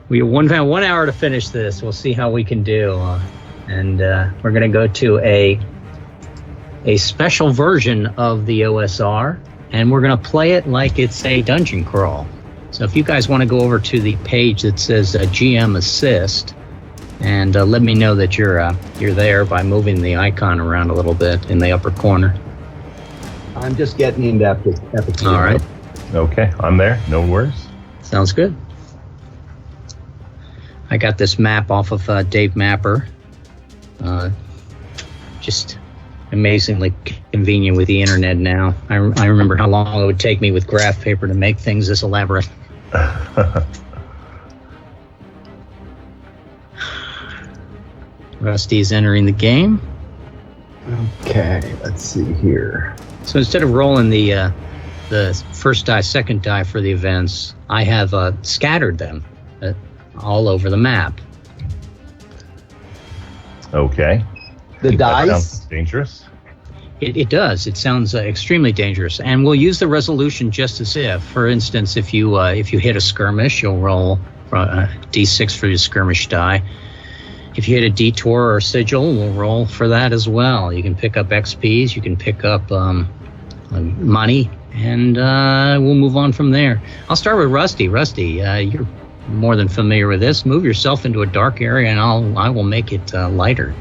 We have 1 hour to finish this. We'll see how we can do. And we're going to go to a special version of the OSR, and we're going to play it like it's a dungeon crawl. So if you guys want to go over to the page that says GM Assist, and let me know that you're there by moving the icon around a little bit in the upper corner. I'm just getting into Epic. All right. Okay, I'm there. No worries. Sounds good. I got this map off of Dave Mapper. Just amazingly convenient with the internet now. I remember how long it would take me with graph paper to make things this elaborate. Rusty's entering the game. Okay, let's see here. So instead of rolling the first die, second die for the events, I have scattered them all over the map. Okay. The dice? Sounds dangerous. It does. It sounds extremely dangerous, and we'll use the resolution just as if. For instance, if you hit a skirmish, you'll roll a d6 for your skirmish die. If you hit a detour or a sigil, we'll roll for that as well. You can pick up XPs, you can pick up money, and we'll move on from there. I'll start with Rusty. Rusty, you're more than familiar with this. Move yourself into a dark area, and I will make it lighter.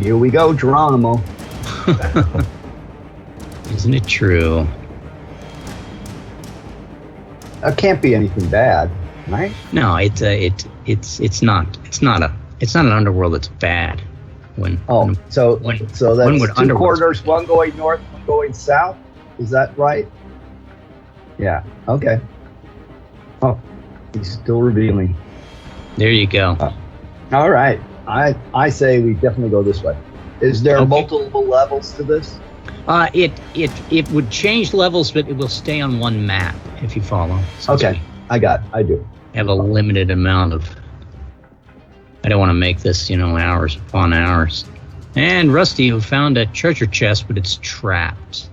Here we go, Geronimo. Isn't it true? That can't be anything bad, right? No, it's not. It's not an underworld that's bad. So that's 2 corridors, one going north, one going south. Is that right? Yeah. Okay. Oh, he's still revealing. There you go. All right. I say we definitely go this way. Is there multiple levels to this? It would change levels, but it will stay on one map if you follow. Okay, I do. Have a limited amount of. I don't want to make this, hours upon hours. And Rusty, you found a treasure chest, but it's trapped.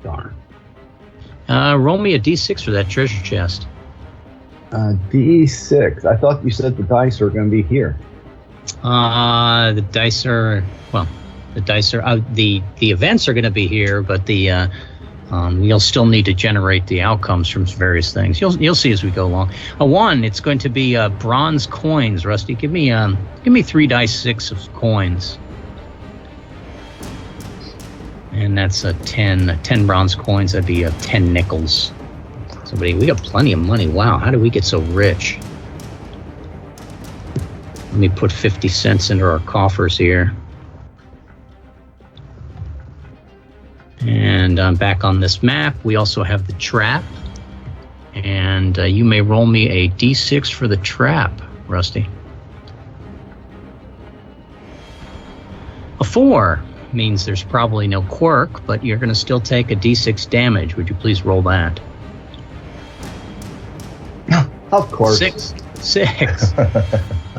Darn. Roll me a d6 for that treasure chest. D6. I thought you said the dice are going to be here. The dice are the events are going to be here, but the you'll still need to generate the outcomes from various things. You'll see as we go along. A 1, it's going to be bronze coins. Rusty, give me 3 dice 6 of coins, and that's a 10 bronze coins. That'd be 10 nickels. We got plenty of money. Wow, how did we get so rich? Let me put 50 cents into our coffers here. And I'm back on this map. We also have the trap. And you may roll me a d6 for the trap, Rusty. A 4 means there's probably no quirk, but you're going to still take a d6 damage. Would you please roll that? Of course. 6.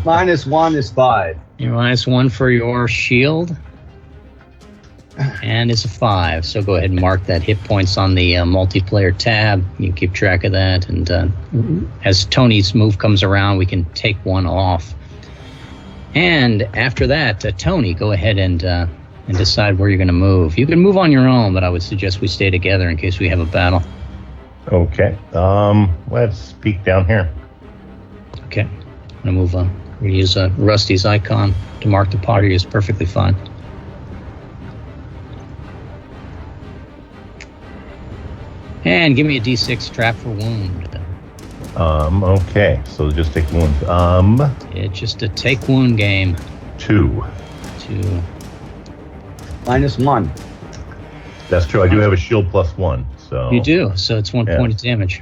-1 is 5. You're -1 for your shield. And it's a 5. So go ahead and mark that hit points on the multiplayer tab. You keep track of that. And as Tony's move comes around, we can take 1 off. And after that, Tony, go ahead and decide where you're going to move. You can move on your own, but I would suggest we stay together in case we have a battle. Okay. Let's peek down here. Okay. I'm going to move on. We use Rusty's icon to mark the pottery is perfectly fine. And give me a d6 trap for wound. Okay. So just take wound. It's just a take wound game. 2. -1. That's true. I do have a shield +1. So you do. So it's 1 point of damage.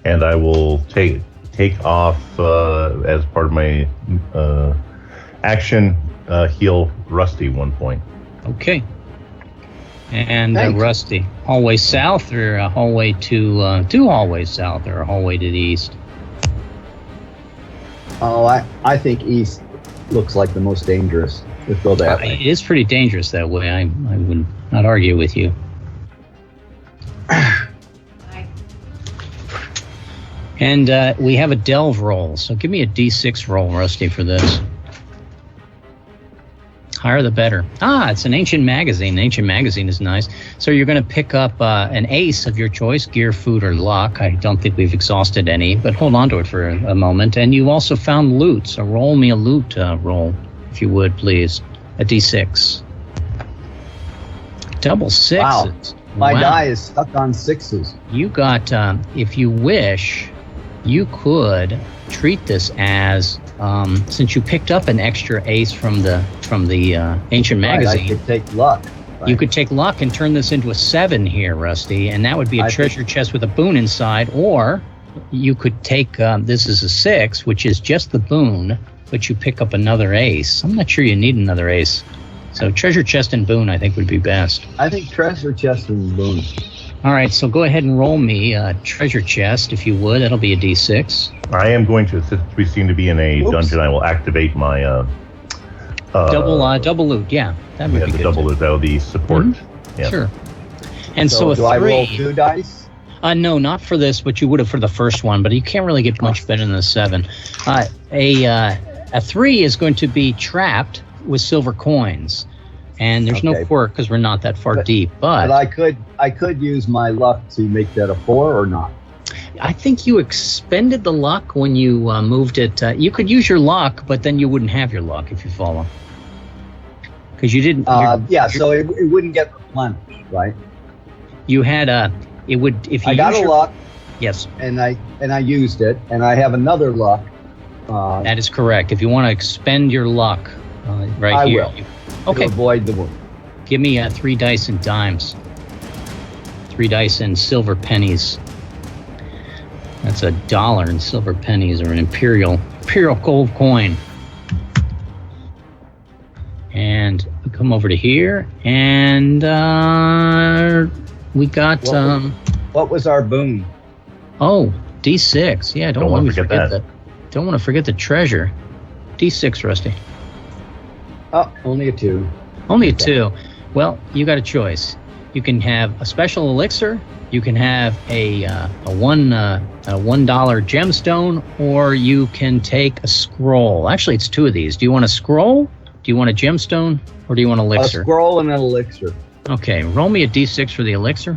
And I will take off as part of my action, heal Rusty 1 point. Okay. And Rusty, hallway south or a hallway to 2 hallways south or a hallway to the east? Oh, I think east looks like the most dangerous. Let's go that way. It is pretty dangerous that way. I would not argue with you. And we have a delve roll. So give me a D6 roll, Rusty, for this. Higher the better. It's an ancient magazine. An ancient magazine is nice. So you're going to pick up an ace of your choice, gear, food, or luck. I don't think we've exhausted any, but hold on to it for a moment. And you also found loot. So roll me a loot roll, if you would, please. A D6. Double sixes. Wow. My die is stuck on sixes. You got, if you wish, you could treat this as, since you picked up an extra ace from the ancient magazine. I could take luck. Right. You could take luck and turn this into a 7 here, Rusty, and that would be a treasure chest with a boon inside. Or you could take this as a 6, which is just the boon, but you pick up another ace. I'm not sure you need another ace. So treasure chest and boon, I think, would be best. I think treasure chest and boon. All right, so go ahead and roll me a treasure chest, if you would. That'll be a D6. I am going to, since we seem to be in a dungeon, I will activate my... double loot, yeah. That would be good. Double loot, that would be support. Mm-hmm. Yeah. Sure. And so a 3... Do I roll 2 dice? No, not for this, but you would have for the first one. But you can't really get much better than a 7. A 3 is going to be trapped with silver coins, and there's no quirk because we're not that far deep. But I could use my luck to make that a 4 or not. I think you expended the luck when you moved it. You could use your luck, but then you wouldn't have your luck if you follow, because you didn't. So it wouldn't get replenished, right? You had it would if you. I got a luck. Yes. And I used it, and I have another luck. That is correct. If you want to expend your luck. Right here. I will. Okay. To avoid the wound. Give me 3 dice and dimes. 3 dice and silver pennies. That's $1 in silver pennies, or an imperial gold coin. And we come over to here, and we got. What was our boon? Oh, D6. Yeah, don't want to forget that. Don't want to forget the treasure. D6, Rusty. Oh, only a 2. Only a 2. Well, you got a choice. You can have a special elixir. You can have a $1 gemstone, or you can take a scroll. Actually, it's 2 of these. Do you want a scroll? Do you want a gemstone, or do you want an elixir? A scroll and an elixir. Okay, roll me a D6 for the elixir.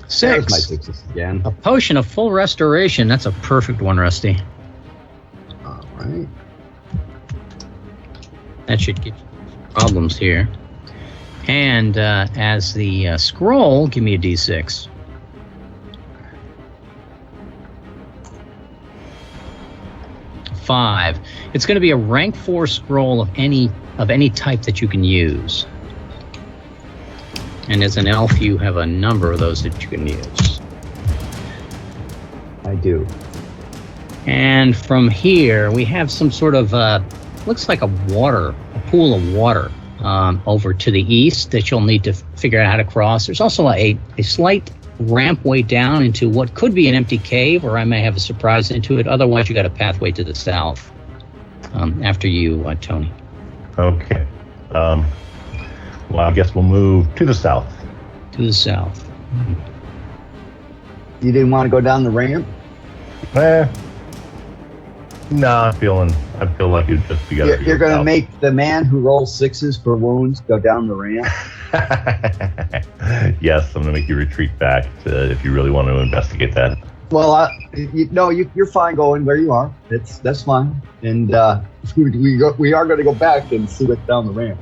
6. There's my 6s again. A potion of full restoration. That's a perfect one, Rusty. All right. That should get problems here. And as the scroll, give me a D6. 5. It's going to be a rank 4 scroll of any type that you can use. And as an elf, you have a number of those that you can use. I do. And from here, we have some sort of looks like a pool of water over to the east that you'll need to figure out how to cross. There's also a slight ramp way down into what could be an empty cave, or I may have a surprise into it. Otherwise, you got a pathway to the south after you, Tony. Okay. Well, I guess we'll move to the south. To the south. You didn't want to go down the ramp? No, I feel like you'd just be together. You're going to make the man who rolls 6s for wounds go down the ramp? Yes, I'm going to make you retreat back if you really want to investigate that. Well, you're fine going where you are. That's fine. And we are going to go back and see what's down the ramp.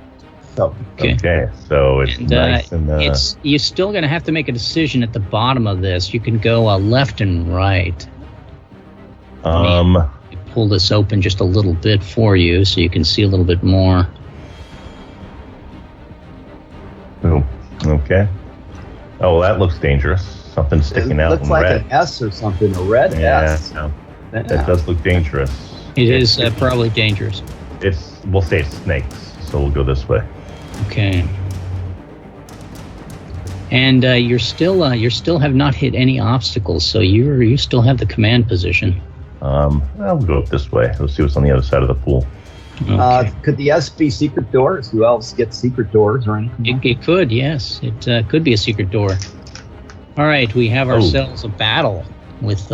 So okay, so it's nice and you're still going to have to make a decision at the bottom of this. You can go left and right. Pull this open just a little bit for you so you can see a little bit more. Oh, okay. Oh, that looks dangerous. Something sticking out. It looks like red. An S or something, a red S. Yeah, that does look dangerous. It is probably dangerous. We'll say it's snakes, so we'll go this way. Okay. And you still have not hit any obstacles, so you still have the command position. I'll go up this way. Let's see what's on the other side of the pool. Okay. Could the S be secret doors? Do elves get secret doors or anything? It could, yes. It could be a secret door. All right, we have ourselves a battle with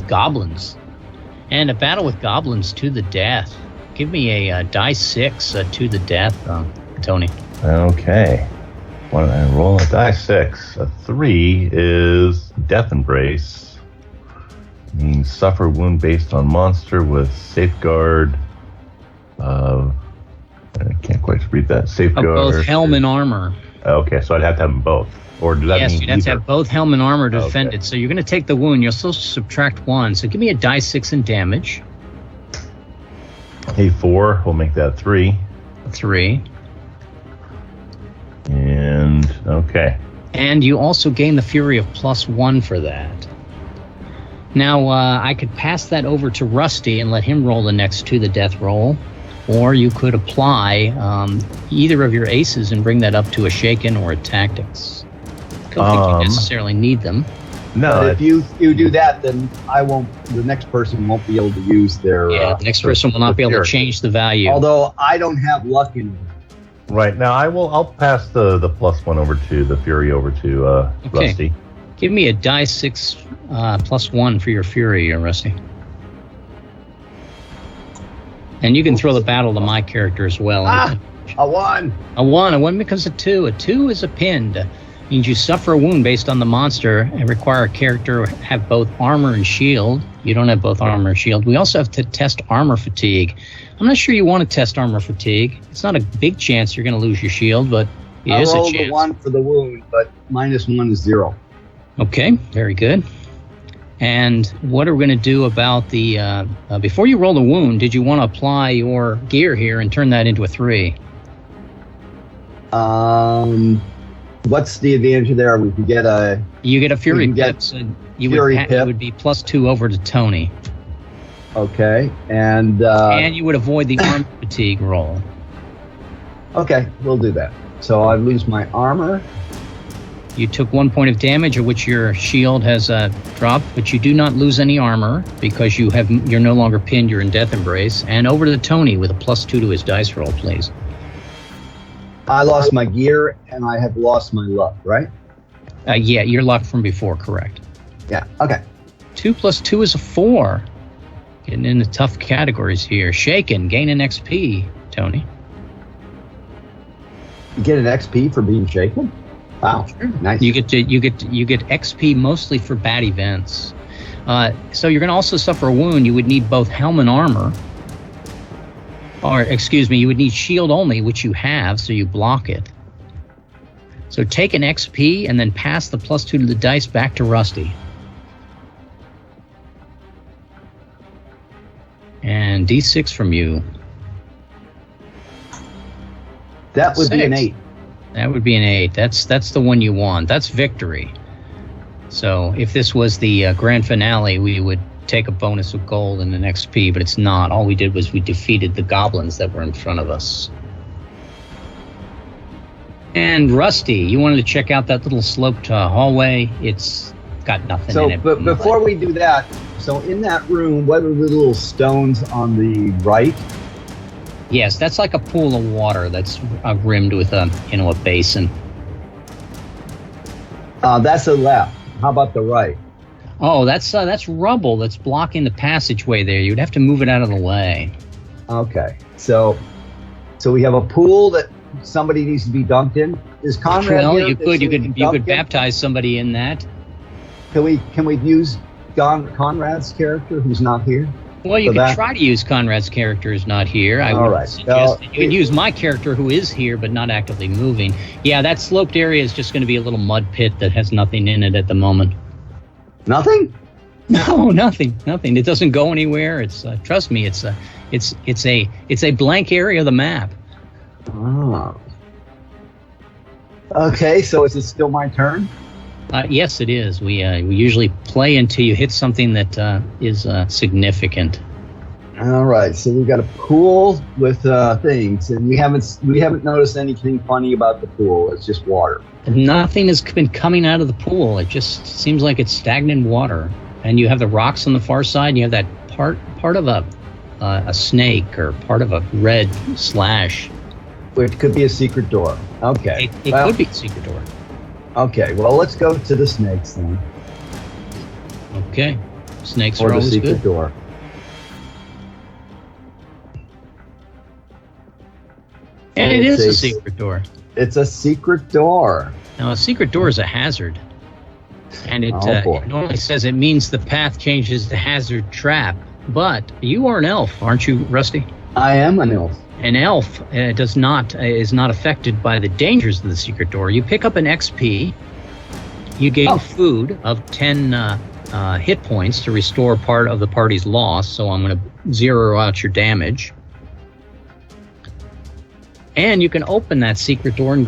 goblins, and a battle with goblins to the death. Give me a die 6 to the death, Tony. Okay. Why don't I roll a die 6? A 3 is Death Embrace. Means suffer wound based on monster with safeguard. I can't quite read that. Safeguard. Both helm and armor. Okay, so I'd have to have them both. Or does that mean you'd have to have both helm and armor to defend Okay. it. So you're going to take the wound. You'll still subtract 1. So give me a die 6 in damage. A 4, we'll make that 3. 3. And, okay. And you also gain the fury of +1 for that. Now, I could pass that over to Rusty and let him roll the next to the death roll. Or you could apply either of your aces and bring that up to a shaken or a tactics. I don't think you necessarily need them. No. But if you do that, then the next person won't be able to use their... the next person will not be able to change the value. Although I don't have luck in... Right, now I'll pass the +1 over to the fury over to Rusty. Give me a die 6 +1 for your fury, Rusty. And you can throw the battle to my character as well. A 1! A 1 becomes a 2. A 2 is a pinned. Means you suffer a wound based on the monster and require a character have both armor and shield. You don't have both armor and shield. We also have to test armor fatigue. I'm not sure you want to test armor fatigue. It's not a big chance you're going to lose your shield, but it is a chance. I rolled a 1 for the wound, but -1 is 0. Okay, very good. And what are we going to do about the... before you roll the wound, did you want to apply your gear here and turn that into a 3? What's the advantage there? We can get a... You get a fury pip. So you would be +2 over to Tony. Okay, and you would avoid the armor fatigue roll. Okay, we'll do that. So I lose my armor. You took 1 point of damage, of which your shield has dropped, but you do not lose any armor because you're no longer pinned. You're in Death Embrace. And over to Tony with a +2 to his dice roll, please. I lost my gear and I have lost my luck, right? Yeah, your luck from before, correct. Yeah. Okay. 2 + 2 is a 4. Getting into tough categories here. Shaken, gain an XP, Tony. You get an XP for being shaken? Wow, sure. Nice. You get XP mostly for bad events. So you're going to also suffer a wound. You would need both helm and armor. Or, excuse me, you would need shield only, which you have, so you block it. So take an XP and then pass the +2 to the dice back to Rusty. And D6 from you. That would be an 8. That would be an 8. That's the one you want. That's victory. So if this was the grand finale, we would take a bonus of gold and an XP, but it's not. All we did was we defeated the goblins that were in front of us. And Rusty, you wanted to check out that little sloped hallway. It's got nothing in it. But before we do that, so in that room, what are the little stones on the right? Yes, that's like a pool of water that's rimmed with a basin. That's the left. How about the right? Oh, that's rubble that's blocking the passageway there. You'd have to move it out of the way. Okay, so we have a pool that somebody needs to be dunked in. Is Conrad here? You could baptize somebody in that. Can we use Conrad's character who's not here? Well, you could try to use Conrad's character who's not here. I would suggest that you could use my character who is here but not actively moving. Yeah, that sloped area is just going to be a little mud pit that has nothing in it at the moment. Nothing? No, nothing. It doesn't go anywhere. It's trust me. It's a blank area of the map. Oh. Okay, so is it still my turn? Yes, it is. We usually play until you hit something that is significant. All right, so we've got a pool with things, and we haven't noticed anything funny about the pool. It's just water. Nothing has been coming out of the pool. It just seems like it's stagnant water. And you have the rocks on the far side. And you have that part of a snake or part of a red slash. Which could be a secret door. Okay. It could be a secret door. Okay, well, let's go to the snakes then. Okay. Snakes Or are the always secret good. door. And it is a secret door. It's a secret door. Now, a secret door is a hazard. And it normally says it means the path changes to hazard trap. But you are an elf, aren't you, Rusty? I am an elf. An elf is not affected by the dangers of the secret door. You pick up an XP. You gain food of 10 hit points to restore part of the party's loss. So I'm going to zero out your damage. And you can open that secret door and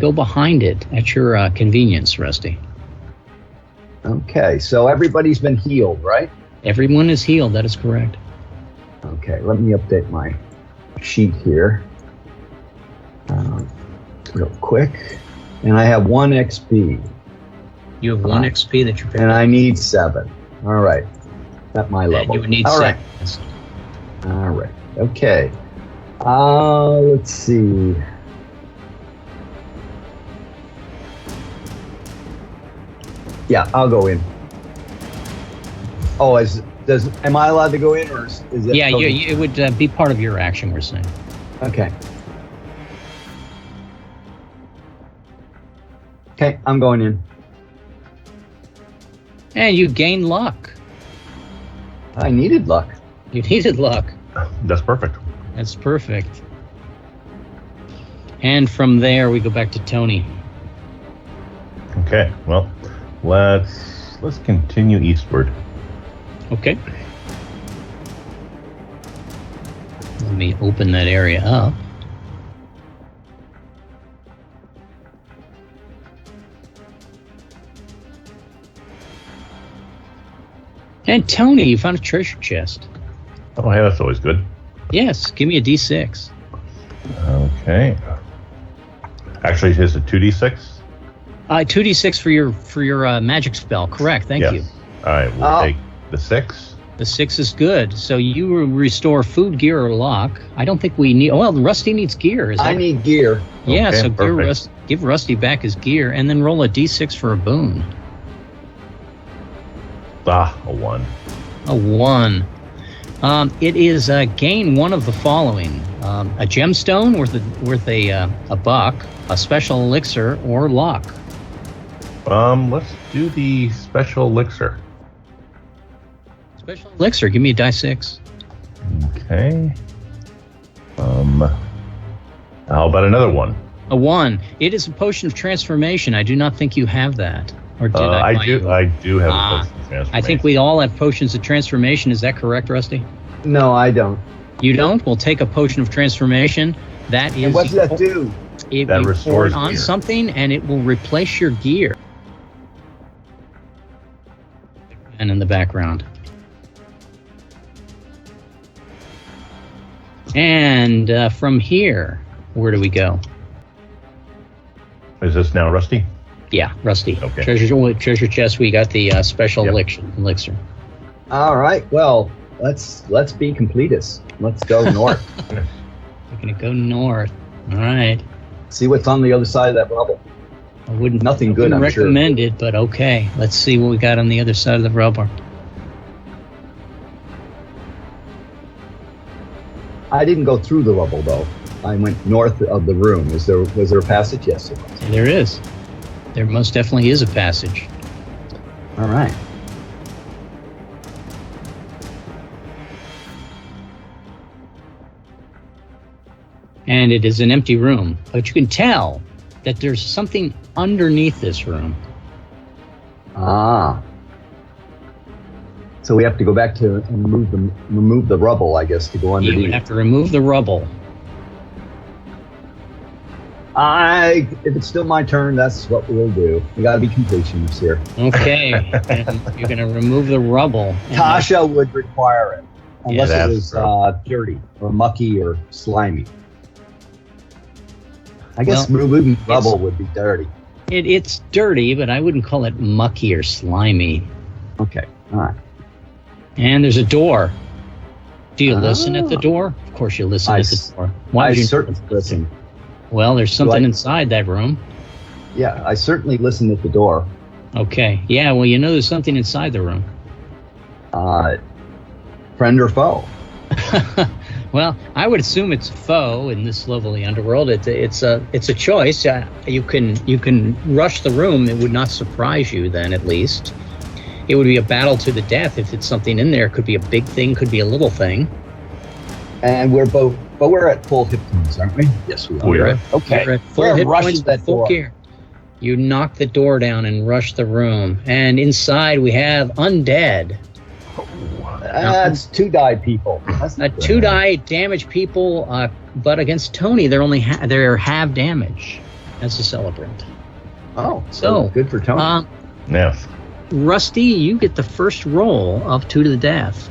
go behind it at your convenience, Rusty. Okay, so everybody's been healed, right? Everyone is healed. That is correct. Okay, let me update my sheet here real quick. And I have 1 XP. You have 1 XP that you picked up. And I need 7. All right, at my level. You would need 7. Right. All right, okay. Let's see. Yeah, I'll go in. Oh, am I allowed to go in, or is it? Yeah, it would be part of your action. We're saying. Okay. Okay, I'm going in. And you gain luck. I needed luck. You needed luck. That's perfect. That's perfect. And from there, we go back to Tony. Okay, well, let's continue eastward. Okay. Let me open that area up. And Tony, you found a treasure chest. Oh, hey, that's always good. Yes, give me a D6. Okay. Actually, here's a 2d6. 2d6 for your magic spell. Correct. Thank you. All right, we'll take the 6. The 6 is good. So you restore food, gear, or luck. I don't think we need. Oh, well, Rusty needs gear. I need gear. Yeah. Okay, so give Rusty back his gear, and then roll a D6 for a boon. A 1. A 1. It is gain one of the following: a gemstone worth a buck, a special elixir, or luck. Let's do the special elixir. Special elixir. Give me a die 6. Okay. How about another 1? A 1. It is a potion of transformation. I do not think you have that. Or did I do have a potion of transformation. I think we all have potions of transformation. Is that correct, Rusty? No, I don't. You don't? We'll take a potion of transformation. That is. And what does that do? That restores on gear. Something, and it will replace your gear. And in the background. And from here, where do we go? Is this now Rusty? Yeah, Rusty. Okay. Treasure chest. We got the special elixir. All right. Well, let's be completists. Let's go north. We're gonna go north. All right. See what's on the other side of that rubble. I wouldn't recommend it, but okay. Let's see what we got on the other side of the rubble. I didn't go through the rubble though. I went north of the room. Was there a passage? Yes, there was. There is. There most definitely is a passage. All right. And it is an empty room, but you can tell that there's something underneath this room. So we have to go back to and remove the rubble, I guess, to go underneath. You would have to remove the rubble. If it's still my turn, that's what we'll do. We got to be completionists here. Okay, and you're going to remove the rubble. Tasha would require it, unless it was dirty or mucky or slimy. I guess removing rubble would be dirty. It's dirty, but I wouldn't call it mucky or slimy. Okay, all right. And there's a door. Do you listen at the door? Of course you listen at the door. Why would you certainly listen? Well, there's something inside that room. Yeah, I certainly listened at the door. Okay. Yeah, well, there's something inside the room. Friend or foe? Well, I would assume it's a foe in this level of the underworld. It's a choice. You can rush the room. It would not surprise you then, at least. It would be a battle to the death if it's something in there. It could be a big thing, could be a little thing. And we're at full hit points, aren't we? Yes, we are. We are. Okay. We're at full hit points, full gear. You knock the door down and rush the room. And inside we have undead. That's 2 die people. 2 die damage people, but against Tony, they're half damage as a celebrant. Oh, so good for Tony. Yes. Rusty, you get the first roll of 2 to the death.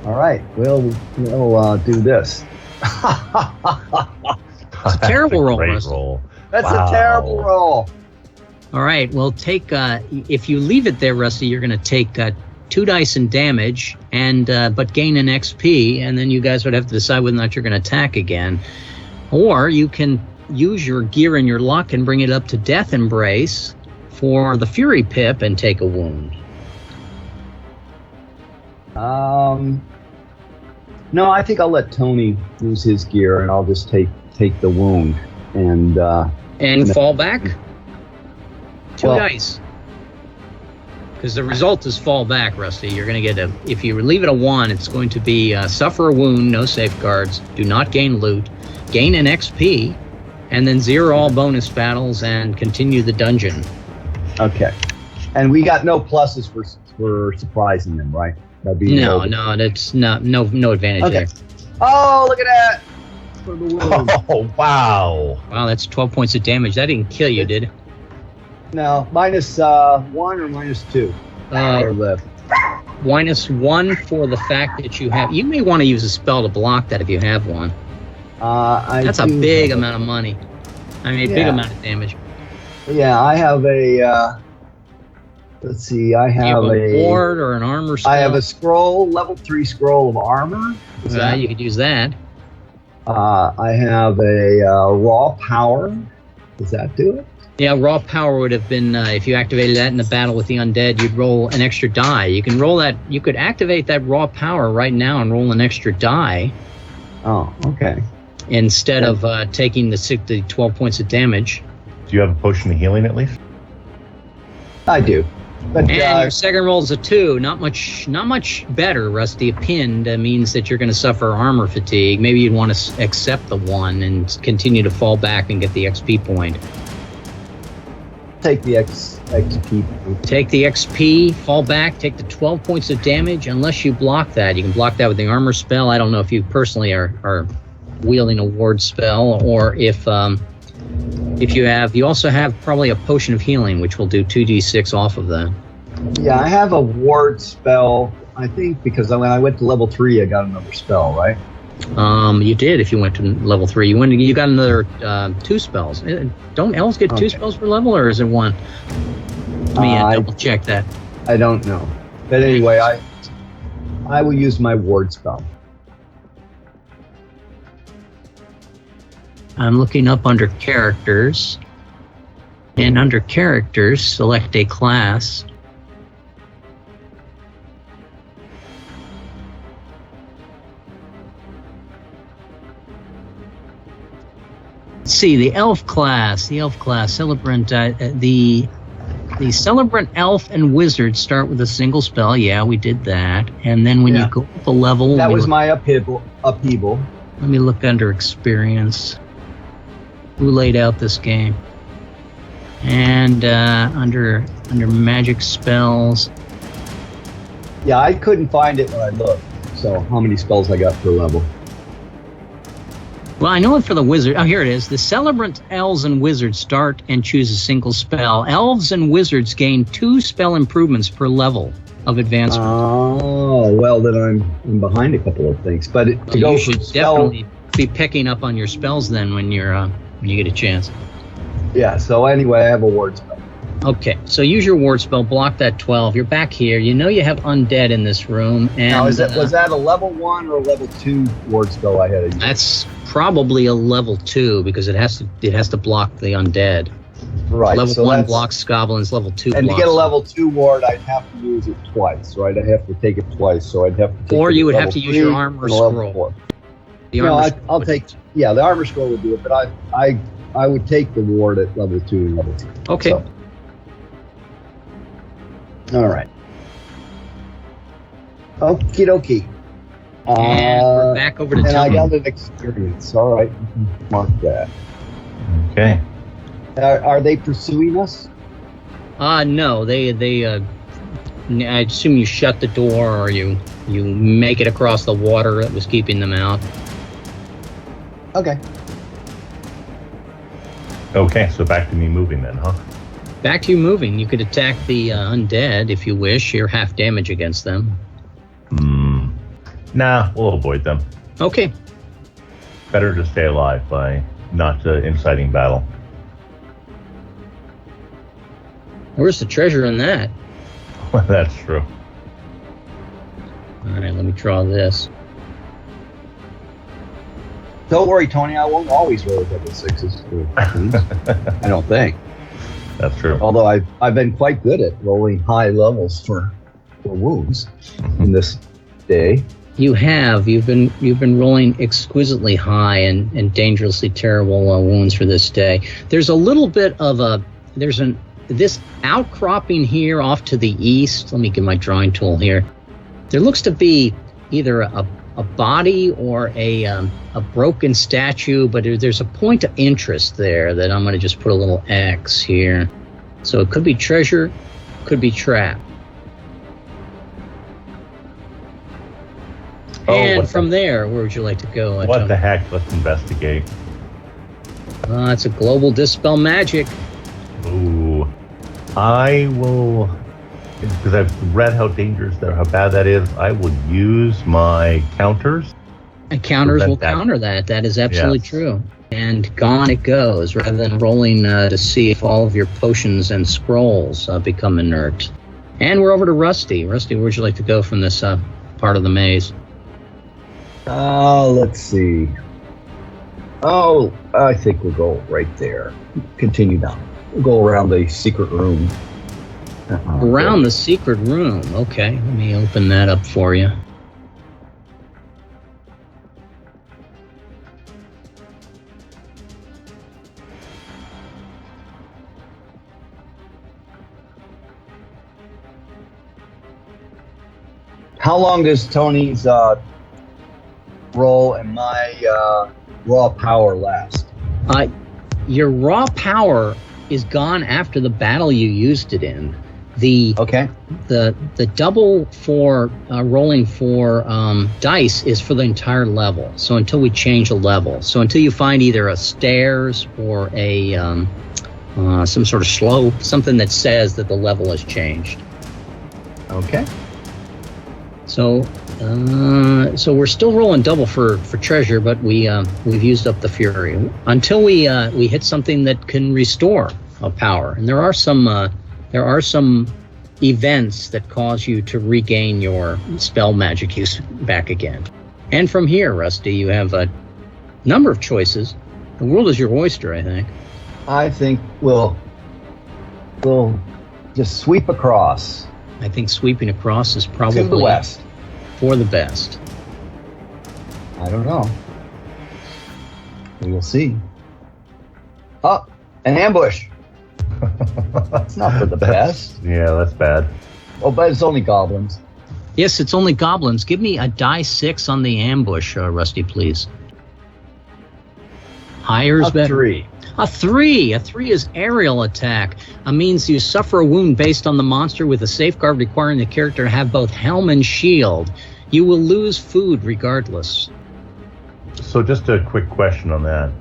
All right, we'll do this. It's a terrible roll, Rusty. That's a terrible roll. All right, well, take if you leave it there, Rusty, you're going to take 2 dice in damage, and but gain an XP, and then you guys would have to decide whether or not you're going to attack again. Or you can use your gear and your luck and bring it up to Death Embrace for the Fury Pip and take a wound. No, I think I'll let Tony use his gear, and I'll just take the wound and fall back. 2 dice. Because the result is fall back, Rusty. You're going to get if you leave it a 1, it's going to be suffer a wound, no safeguards, do not gain loot, gain an XP, and then 0 all bonus battles and continue the dungeon. Okay. And we got no pluses for surprising them, right? No, that's no advantage there. Oh, look at that! For the wound. Oh, wow. Wow, that's 12 points of damage. That didn't kill you, did it? No, minus 1 or minus 2. Minus 1 for the fact that you have. You may want to use a spell to block that if you have one. That's a big amount of money. Big amount of damage. Yeah, I have a. Let's see. I have a ward or an armor spell. I have a scroll, level 3 scroll of armor. You could use that. I have a raw power. Does that do it? Yeah, raw power would have been if you activated that in the battle with the undead, you'd roll an extra die. You can roll that. You could activate that raw power right now and roll an extra die. Oh, okay. Instead of taking the 12 points of damage. Do you have a potion of healing at least? I do. But, and your second roll is a 2. Not much better, Rusty. A pinned means that you're going to suffer armor fatigue. Maybe you'd want to accept the 1 and continue to fall back and get the XP point. Take the XP. Take the XP, fall back, take the 12 points of damage, unless you block that. You can block that with the armor spell. I don't know if you personally are wielding a ward spell, or if you also have probably a potion of healing, which will do 2d6 off of that. Yeah, I have a ward spell, I think, because when I went to level 3, I got another spell, right? You did. If you went to level 3, you got another 2 spells. Don't elves get 2 spells per level, or is it 1? Let me double check that. I don't know, but anyway, I will use my ward spell. I'm looking up under characters, and under characters, select a class. Let's see, the elf class, celebrant, the celebrant elf and wizard start with a single spell. Yeah, we did that. And then when you go up a level, that was my upheaval. Let me look under experience. Who laid out this game? And under magic spells. Yeah, I couldn't find it when I looked. So how many spells I got per level? Well, I know it for the wizard. Oh, here it is. The celebrant elves and wizards start and choose a single spell. Elves and wizards gain 2 spell improvements per level of advancement. Oh, well, then I'm behind a couple of things. But you should definitely be picking up on your spells then when you get a chance. Yeah, so anyway, I have a ward spell. Okay, so use your ward spell, block that 12. You're back here. You know you have undead in this room. And now, was that a level 1 or a level 2 ward spell I had to use? That's probably a level 2 because it has to block the undead. Right. Level so 1 blocks goblins, level 2 blocks. And to get a level 2 ward, I'd have to use it twice, right? I'd have to take it twice, so I'd have to take Or it you would at have to level use your 3 armor and a level scroll. 4. The armor scroll I'll would take, do it. yeah, the armor scroll would do it, but I would take the ward at level 2 and level 3. Okay. So. All right. Okie dokie. And we're back over to and I Tony. got an experience. All right, mark that. Okay. Are they pursuing us? No, they I assume you shut the door or you make it across the water that was keeping them out. Okay. Okay, so back to me moving then, huh? Back to you moving. You could attack the undead if you wish. You're half damage against them. Nah, we'll avoid them. Okay. Better to stay alive by not inciting battle. Where's the treasure in that? That's true. All right, let me draw this. Don't worry, Tony. I won't always roll double sixes. I don't think. That's true. Although I've been quite good at rolling high levels for wounds in this day. You have. You've been rolling exquisitely high and dangerously terrible wounds for this day. There's a little bit of this outcropping here off to the east. Let me get my drawing tool here. There looks to be either a body or a broken statue, but there's a point of interest there that I'm going to just put a little X here. So it could be treasure, could be trap. And from there, where would you like to go? What the heck? Let's investigate. It's a global dispel magic. Ooh. I will, because I've read how dangerous that, how bad that is, I will use my counters. And counters will counter that. That is absolutely true. And gone it goes, rather than rolling to see if all of your potions and scrolls become inert. And we're over to Rusty. Rusty, where would you like to go from this part of the maze? Let's see. Oh, I think we'll go right there. Continue down. We'll go around the secret room. Around the secret room. Okay, let me open that up for you. How long does Tony's roll and my raw power last? Your raw power is gone after the battle you used it in. The double for rolling for dice is for the entire level. So until we change a level. So until you find either a stairs or a some sort of slope, something that says that the level has changed. Okay. So we're still rolling double for treasure, but we've used up the fury until we hit something that can restore a power. And there are some events that cause you to regain your spell magic use back again. And from here, Rusty, you have a number of choices. The world is your oyster, I think. I think we'll just sweep across. I think sweeping across is probably to the west for the best. I don't know. We will see. Oh, an ambush. That's not for the best. Yeah, that's bad. Oh, but it's only goblins. Yes, it's only goblins. Give me a die 6 on the ambush, Rusty, please. Higher is better. 3. A 3. A 3 is aerial attack. Means you suffer a wound based on the monster with a safeguard requiring the character to have both helm and shield. You will lose food regardless. So just a quick question on that.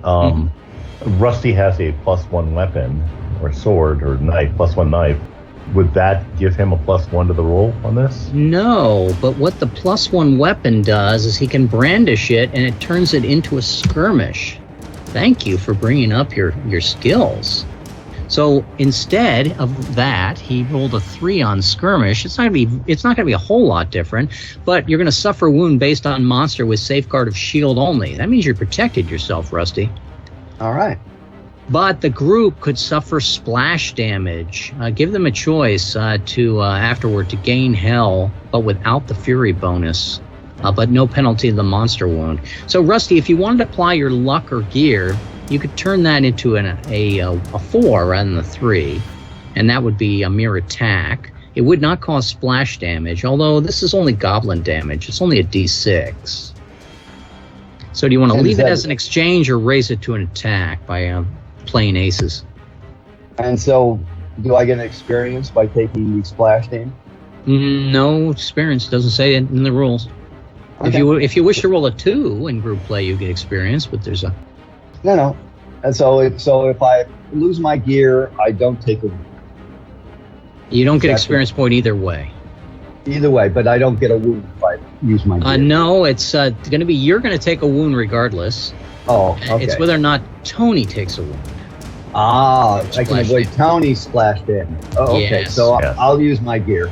Rusty has a +1 weapon or sword or knife, +1 knife. Would that give him a +1 to the roll on this? No, but what the +1 weapon does is he can brandish it and it turns it into a skirmish. Thank you for bringing up your skills. So instead of that, he rolled a 3 on skirmish. It's not gonna be a whole lot different, but you're gonna suffer a wound based on monster with safeguard of shield only. That means you protected yourself, Rusty. All right. But the group could suffer splash damage. Give them a choice afterward to gain hell, but without the fury bonus, but no penalty of the monster wound. So, Rusty, if you wanted to apply your luck or gear, you could turn that into a 4 rather than a 3, and that would be a mere attack. It would not cause splash damage, although this is only goblin damage. It's only a D6. So do you want to leave it as an exchange or raise it to an attack by playing aces? And so, do I get an experience by taking the splash damage? No experience. Doesn't say it in the rules. Okay. If you wish to roll a 2 in group play, you get experience, but there's a... No. And so if I lose my gear, I don't take a... You don't get experience point either way. Either way, but I don't get a wound if I use my gear. No, it's going to be you're going to take a wound regardless. Oh, okay. It's whether or not Tony takes a wound. I can avoid Tony's splash damage. Oh, okay. Yes. So I'll use my gear.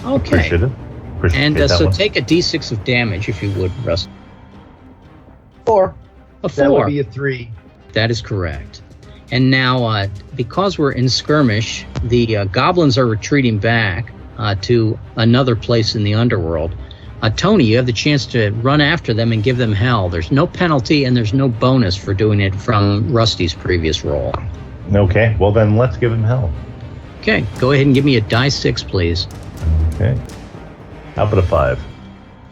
Okay. Appreciate it. And so take a D6 of damage if you would, Russ. 4. A 4. That would be a 3. That is correct. And now, because we're in skirmish, the goblins are retreating back to another place in the underworld. Tony, you have the chance to run after them and give them hell. There's no penalty and there's no bonus for doing it from Rusty's previous roll. Okay, well then let's give him hell. Okay, go ahead and give me a die 6, please. Okay. How about a 5?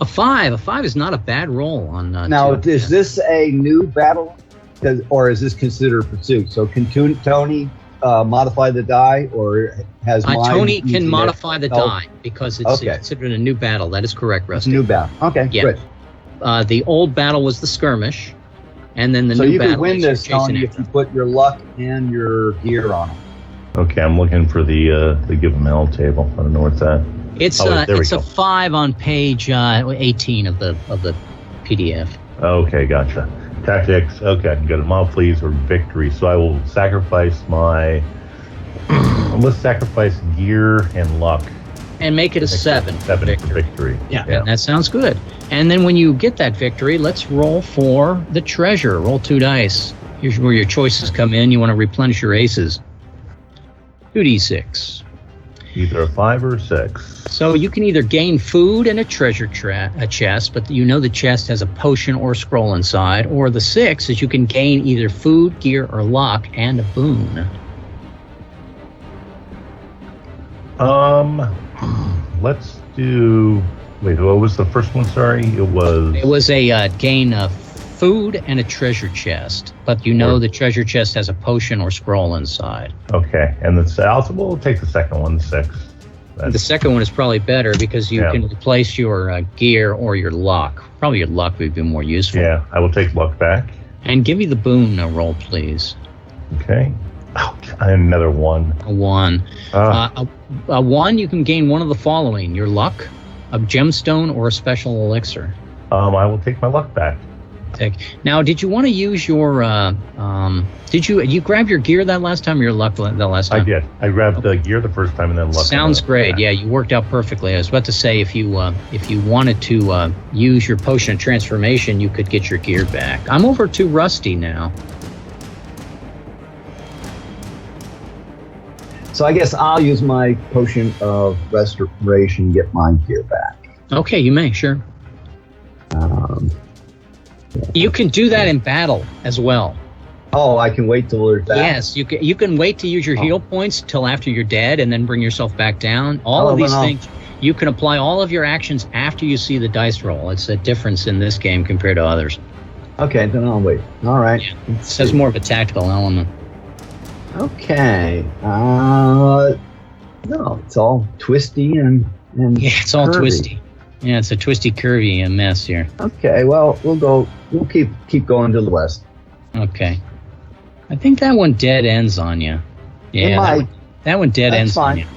A 5. A 5 is not a bad roll on. Now, is this a new battle, or is this considered pursuit? So can Tony modify the die, or has Tony can modify the die because it's considered a new battle. That is correct, Rusty. New battle. Okay, good. The old battle was the skirmish, and then the new battle. So you can win this, Tony, if you put your luck and your gear on it. Okay, I'm looking for the give him hell table. I don't know what's that. It's a 5 on page 18 of the PDF. Okay, gotcha. Tactics. Okay, I can get a mob please or victory. So I will sacrifice my. Let's sacrifice gear and luck. And make it a 7. 7 for victory. Yeah, and that sounds good. And then when you get that victory, let's roll for the treasure. Roll 2 dice. Here's where your choices come in. You want to replenish your aces. 2d6. Either a 5 or a 6. So you can either gain food and a treasure chest, but you know the chest has a potion or scroll inside, or the 6 is you can gain either food, gear, or luck, and a boon. Let's do... Wait, what was the first one? Sorry, it was a gain of food and a treasure chest, but you know the treasure chest has a potion or scroll inside. Okay, and we'll take the second one, the 6. The second one is probably better because you can replace your gear or your luck. Probably your luck would be more useful. Yeah, I will take luck back. And give me the boon roll, please. Okay. Ouch, another 1. A 1. A 1, you can gain one of the following: your luck, a gemstone, or a special elixir. I will take my luck back. Now, did you want to use your? Did you grab your gear that last time? Or your luck that last time? I did. I grabbed the gear the first time and then luck. Sounds great. Yeah, you worked out perfectly. I was about to say if you wanted to use your potion of transformation, you could get your gear back. I'm over to Rusty now. So I guess I'll use my potion of restoration, get my gear back. Okay, you may, sure. You can do that in battle as well. Oh, I can wait till we're back. Yes, you can wait to use your heal points till after you're dead and then bring yourself back down. All of these things, you can apply all of your actions after you see the dice roll. It's a difference in this game compared to others. Okay, then I'll wait. All right. Yeah, it has more of a tactical element. Okay. No, it's all twisty and yeah, it's all curvy. Twisty. Yeah, it's a twisty, curvy mess here. Okay, well, we'll keep going to the west. Okay. I think that one dead ends on you. Yeah, that one dead ends on you.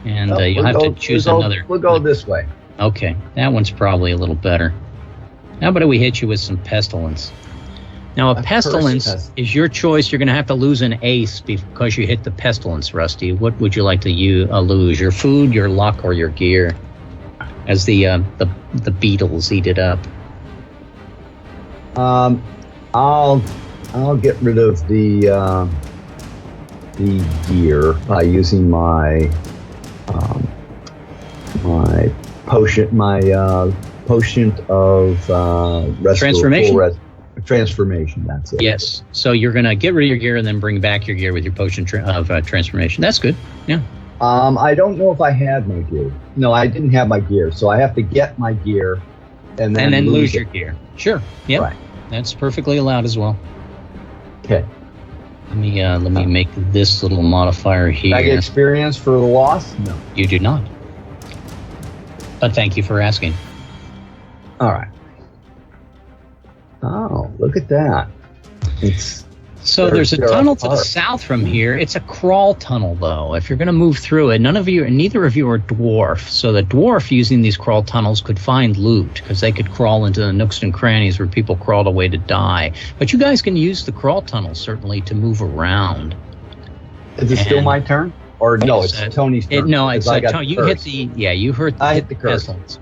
And you'll have to choose another. We'll go this way. Okay, that one's probably a little better. How about we hit you with some pestilence? Now, a pestilence is your choice. You're going to have to lose an ace because you hit the pestilence, Rusty. What would you like to lose? Your food, your luck, or your gear? As the beetles eat it up. I'll get rid of the the gear by using my potion of transformation. Transformation. That's it. Yes. So you're gonna get rid of your gear and then bring back your gear with your potion of transformation. That's good. Yeah. I don't know if I had my gear. No, I didn't have my gear, so I have to get my gear and then lose your gear. Sure. Yeah. Right. That's perfectly allowed as well. Okay. Let me make this little modifier here. I get experience for the loss? No. You do not. But thank you for asking. All right. Oh, look at that. There's a tunnel to the south from here. It's a crawl tunnel, though. If you're going to move through it, neither of you are dwarf. So the dwarf using these crawl tunnels could find loot because they could crawl into the nooks and crannies where people crawled away to die. But you guys can use the crawl tunnels certainly to move around. Is it still my turn? Or no, it's Tony's turn. It's Tony. You hit the hit the pestilence.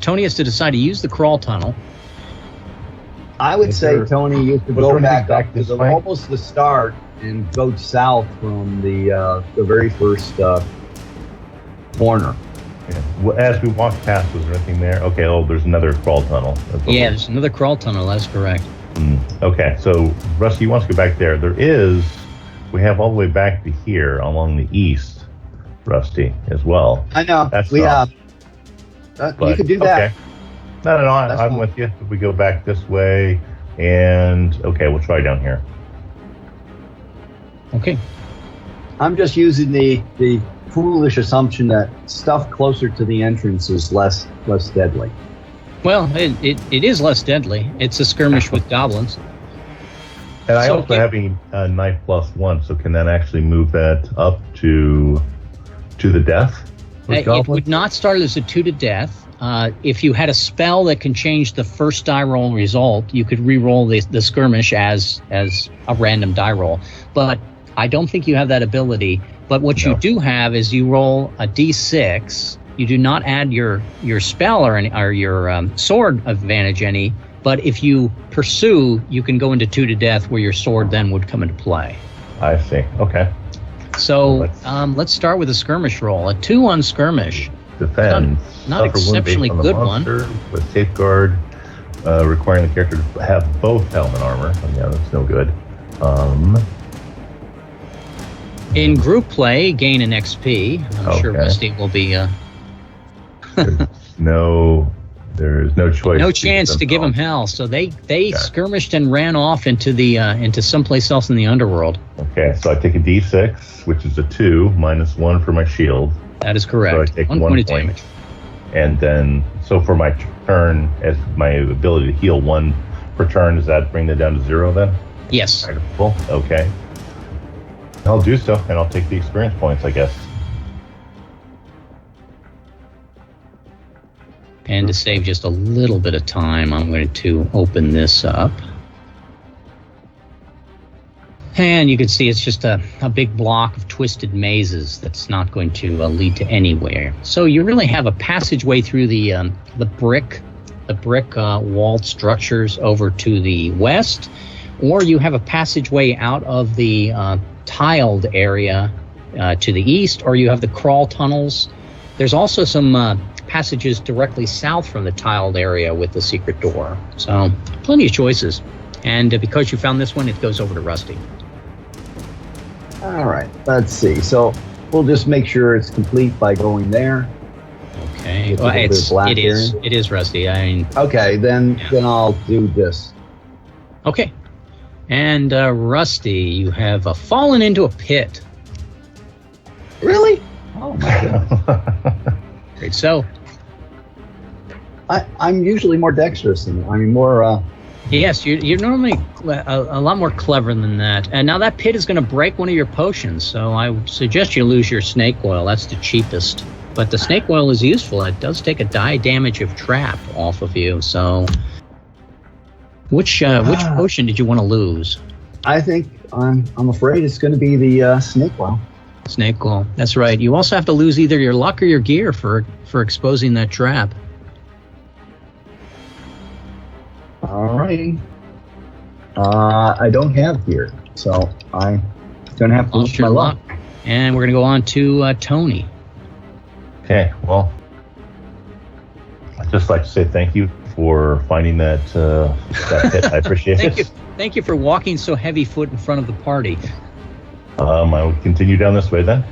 Tony has to decide to use the crawl tunnel. I would say, Tony, you could go back up to almost the start and go south from the very first corner. Yeah. Well, as we walked past, was there anything there? Okay, there's another crawl tunnel. There's another crawl tunnel. That's correct. Okay, so Rusty wants to go back there. We have all the way back to here along the east, Rusty, as well. I know. You could do that. Okay. No, I'm with you. If we go back this way, and we'll try down here. Okay. I'm just using the foolish assumption that stuff closer to the entrance is less deadly. Well, it is less deadly. It's a skirmish with goblins. And I also have a knife +1, so can that actually move that up to the death? It would not start as a 2 to death. If you had a spell that can change the first die roll result, you could re-roll the skirmish as a random die roll. But I don't think you have that ability. But what you do have is you roll a d6. You do not add your spell or your sword advantage any. But if you pursue, you can go into 2 to death, where your sword then would come into play. I see. Okay. So let's start with a skirmish roll. A 2 on skirmish. Defend. Not exceptionally good one. With safeguard, requiring the character to have both helmet armor. Yeah, that's no good. In group play, gain an XP. I'm sure Rusty will be. There's no choice. No chance to give him hell. So they skirmished and ran off into someplace else in the underworld. Okay, so I take a d6, which is a 2 -1 for my shield. That is correct. So I take 1 point. Damage. And then, so for my turn, as my ability to heal 1 per turn, does that bring that down to 0 then? Yes. Cool. Okay. I'll do so, and I'll take the experience points, I guess. And to save just a little bit of time, I'm going to open this up. And you can see it's just a big block of twisted mazes that's not going to lead to anywhere. So you really have a passageway through the brick walled structures over to the west, or you have a passageway out of the tiled area to the east, or you have the crawl tunnels. There's also some passages directly south from the tiled area with the secret door. So plenty of choices. And because you found this one, it goes over to Rusty. All right, let's see. So we'll just make sure it's complete by going there. Okay. Well, it is Rusty. I mean. Okay, then I'll do this. Okay. And Rusty, you have fallen into a pit. Really? Oh my god. Great. So. I'm usually more dexterous than more. Yes, you're normally a lot more clever than that. And now that pit is going to break one of your potions, so I would suggest you lose your snake oil. That's the cheapest. But the snake oil is useful. It does take a die damage of trap off of you. So, which potion did you want to lose? I think I'm afraid it's going to be the snake oil. Snake oil. That's right. You also have to lose either your luck or your gear for exposing that trap. All right. I don't have gear, so I Gonna have to lose my luck. And we're gonna go on to Tony. Okay, well, I'd just like to say thank you for finding that pit. I appreciate it. Thank you for walking so heavy foot in front of the party. I will continue down this way then.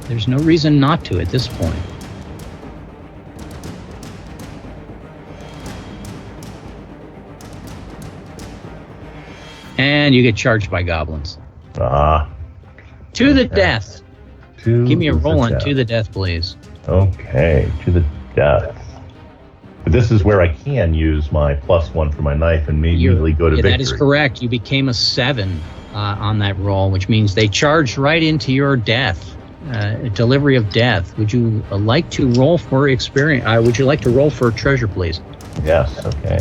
There's no reason not to at this point. And you get charged by goblins. To the death. Give me a roll on to the death, please. Okay, to the death. But this is where I can use my +1 for my knife and immediately go to victory. That is correct. You became a 7 on that roll, which means they charged right into your death. Delivery of death. Would you like to roll for experience? Would you like to roll for treasure, please? Yes, okay.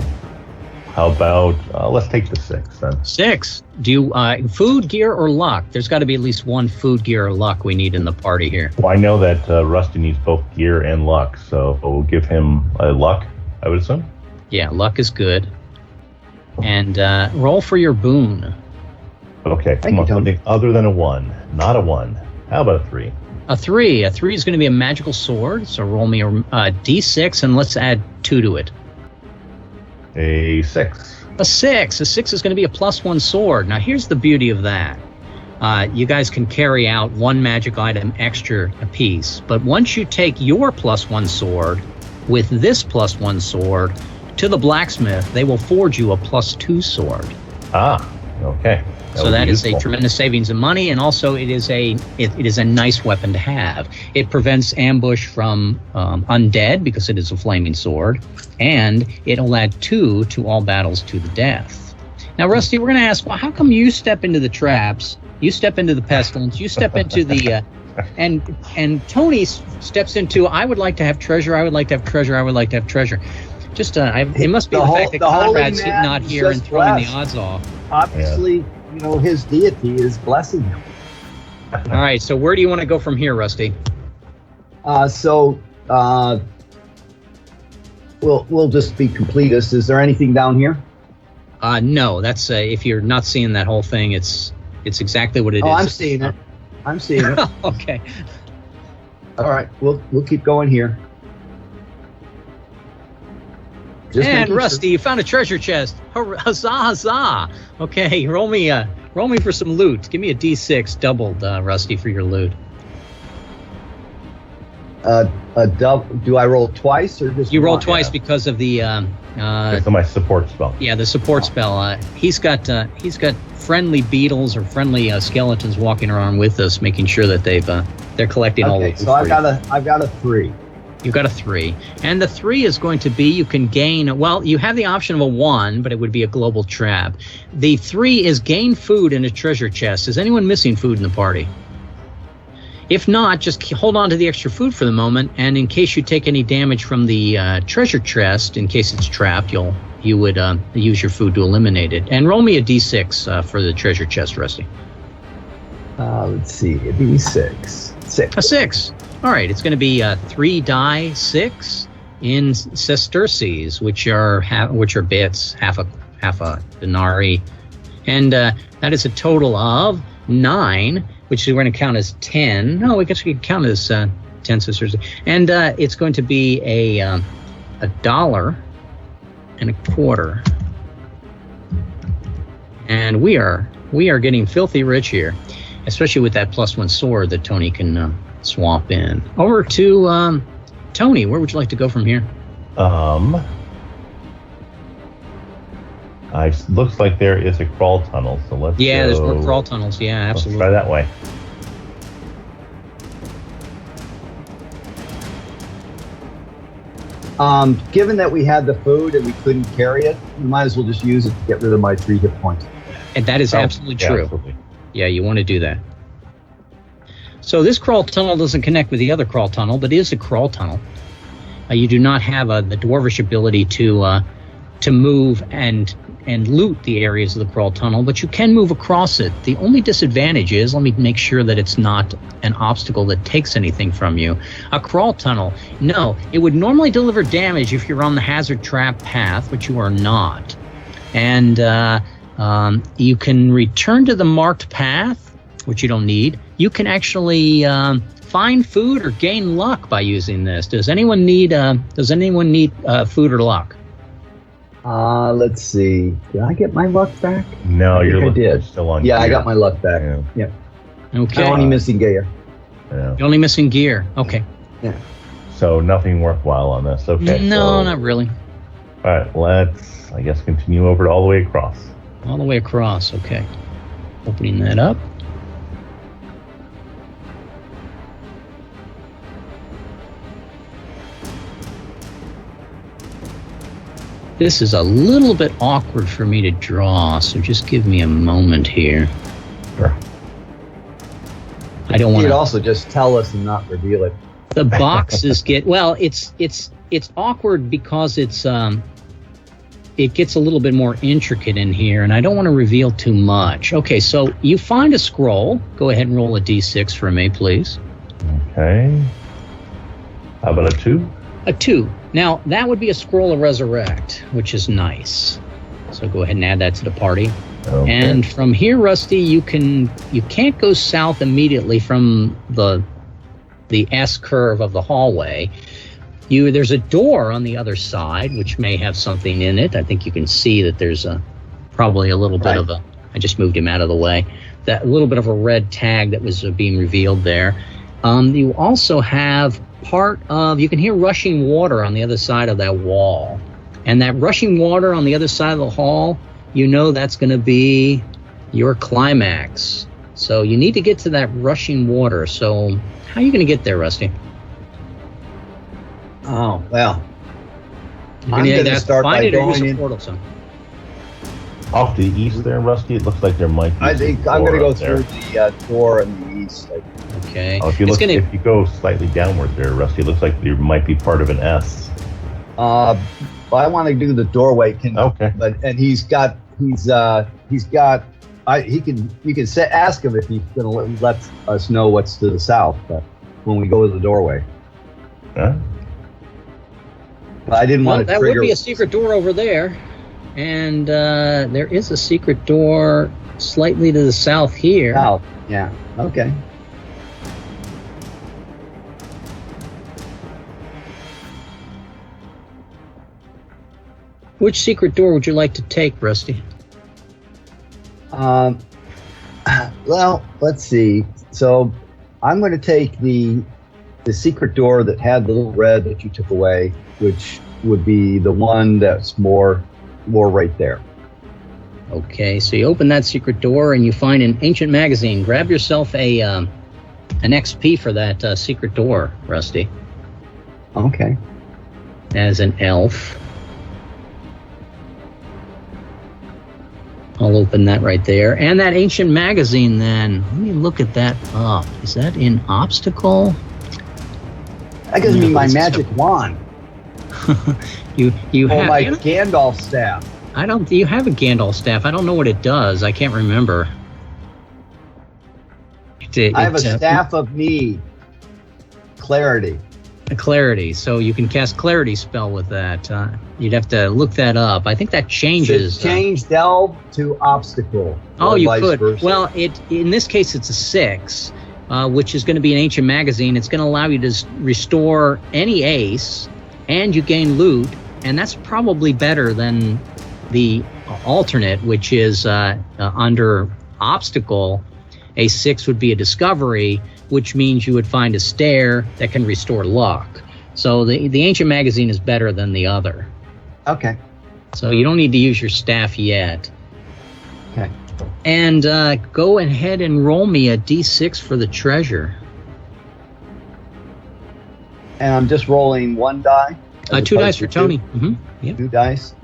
How about, let's take the 6 then. 6. Do you, food, gear, or luck? There's got to be at least one food, gear, or luck we need in the party here. Well, I know that Rusty needs both gear and luck, so we'll give him luck, I would assume. Yeah, luck is good. And roll for your boon. Okay, come on, something other than a 1. Not a 1. How about a 3? A 3. A 3 is going to be a magical sword, so roll me a D6, and let's add 2 to it. A 6. A 6. A 6 is going to be a +1 sword. Now, here's the beauty of that. You guys can carry out one magic item extra apiece. But once you take your +1 sword with this +1 sword to the blacksmith, they will forge you a +2 sword. Okay. So that is a tremendous savings of money, and also it is a nice weapon to have. It prevents ambush from undead because it is a flaming sword, and it'll add 2 to all battles to the death. Now, Rusty, we're going to ask, well, how come you step into the traps, you step into the pestilence, you step into the and Tony steps into, I would like to have treasure, I would like to have treasure, I would like to have treasure. Just it must be the fact that Conrad's not here and throwing the odds off. Obviously, his deity is blessing him. All right, so where do you want to go from here, Rusty? We'll just be completists. Is there anything down here? No, that's if you're not seeing that whole thing, it's exactly what it is. I'm seeing it. I'm seeing it. Okay. All right, we'll keep going here. And Rusty, you found a treasure chest. Huzzah, huzzah! Okay, roll me for some loot. Give me a D6 doubled, Rusty, for your loot. Do I roll twice or just? You roll twice because of the. Because of my support spell. Yeah, the support spell. He's got friendly beetles or friendly skeletons walking around with us, making sure that they're collecting all the loot. So I've got a 3. You've got a 3. And the 3 is going to be, you can gain, well, you have the option of a 1, but it would be a global trap. The 3 is gain food in a treasure chest. Is anyone missing food in the party? If not, just hold on to the extra food for the moment, and in case you take any damage from the treasure chest, in case it's trapped, you would use your food to eliminate it. And roll me a D6 for the treasure chest, Rusty. Let's see, a D6. 6. A 6. All right, it's going to be 3 die 6 in sesterces, which are bits, half a denarii, and that is a total of 9, which we're going to count as 10. No, I guess we can count it as 10 sesterces, and it's going to be a $1.25, and we are getting filthy rich here, especially with that +1 sword that Tony can. Swap in. Over to Tony. Where would you like to go from here? Looks like there is a crawl tunnel, so let's go. There's more crawl tunnels. Yeah, absolutely. Let's try that way. Given that we had the food and we couldn't carry it, we might as well just use it to get rid of my 3 hit points. And that is absolutely true. Absolutely. Yeah, you want to do that. So this crawl tunnel doesn't connect with the other crawl tunnel, but is a crawl tunnel. You do not have the dwarvish ability to move and loot the areas of the crawl tunnel, but you can move across it. The only disadvantage is, let me make sure that it's not an obstacle that takes anything from you. A crawl tunnel, no, it would normally deliver damage if you're on the hazard trap path, but you are not. And You can return to the marked path, which you don't need. You can actually find food or gain luck by using this. Does anyone need food or luck? Let's see. Did I get my luck back? No, I did. Still on. Yeah, gear. I got my luck back. Yeah. Okay. I'm only missing gear. Yeah. You're only missing gear. Okay. Yeah. So nothing worthwhile on this. Okay. No, not really. All right. Let's, I guess, continue over all the way across. All the way across. Okay. Opening that up. This is a little bit awkward for me to draw, so just give me a moment here. Sure. I don't want You to. could also just tell us and not reveal it. The boxes get it's awkward because it gets a little bit more intricate in here, and I don't want to reveal too much. Okay, so you find a scroll. Go ahead and roll a d6 for me, please. Okay. How about a 2? A 2. Now, that would be a scroll of resurrect, which is nice. So go ahead and add that to the party. Okay. And from here, Rusty, you can't go south immediately from the S curve of the hallway. There's a door on the other side, which may have something in it. I think you can see that there's probably a little bit of I just moved him out of the way. That little bit of a red tag that was being revealed there. You also have you can hear rushing water on the other side of that wall. And that rushing water on the other side of the hall, that's going to be your climax. So you need to get to that rushing water. So how are you going to get there, Rusty? Oh, well. I'm going to start by going in. Portal zone. Off to the east there, Rusty, it looks like there might be. I think I'm going to go through the door in the east. Okay. Oh, if you go slightly downward there, Rusty, it looks like there might be part of an S. I want to do the doorway. Okay. You can ask him if he's going to let us know what's to the south, but when we go to the doorway. Huh? But I didn't want to that trigger. Would be a secret door over there, and there is a secret door slightly to the south here. South, yeah. Okay. Which secret door would you like to take, Rusty? Well, let's see. So I'm going to take the secret door that had the little red that you took away, which would be the one that's more right there. Okay, so you open that secret door and you find an ancient magazine. Grab yourself an XP for that secret door, Rusty. Okay. As an elf. I'll open that right there. And that ancient magazine then, let me look at that up. Is that in obstacle? That gives me my magic wand. you have my Gandalf staff. You have a Gandalf staff. I don't know what it does. I can't remember. I have a staff of need. Clarity. Clarity. So you can cast clarity spell with that. You'd have to look that up. I think that changes. Change delve to obstacle. Oh, you could. Versa. Well, in this case, it's a 6, which is going to be an ancient magazine. It's going to allow you to restore any ace, and you gain loot, and that's probably better than the alternate, which is under obstacle. A 6 would be a discovery, which means you would find a stair that can restore luck. So the ancient magazine is better than the other. Okay. So you don't need to use your staff yet. Okay. And go ahead and roll me a d6 for the treasure. And I'm just rolling 1 die? 2 dice for Tony. Mm-hmm. Yep. 2 dice.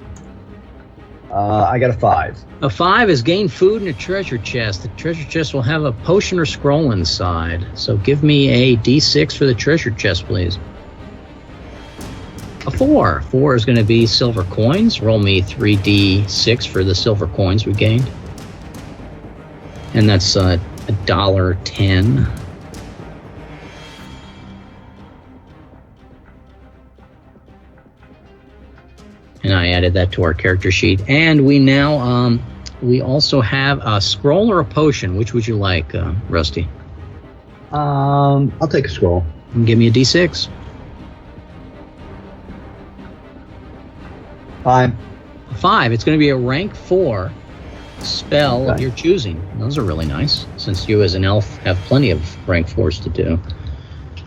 I got a 5. A 5 is gain food in a treasure chest. The treasure chest will have a potion or scroll inside. So give me a d6 for the treasure chest, please. A 4. 4 is going to be silver coins. Roll me 3d6 for the silver coins we gained. And that's $1.10. And I added that to our character sheet. And we now we also have a scroll or a potion. Which would you like, Rusty? I'll take a scroll. Give me a D6. 5. 5. It's going to be a rank 4 spell of your choosing. Those are really nice, since you as an elf have plenty of rank 4s to do.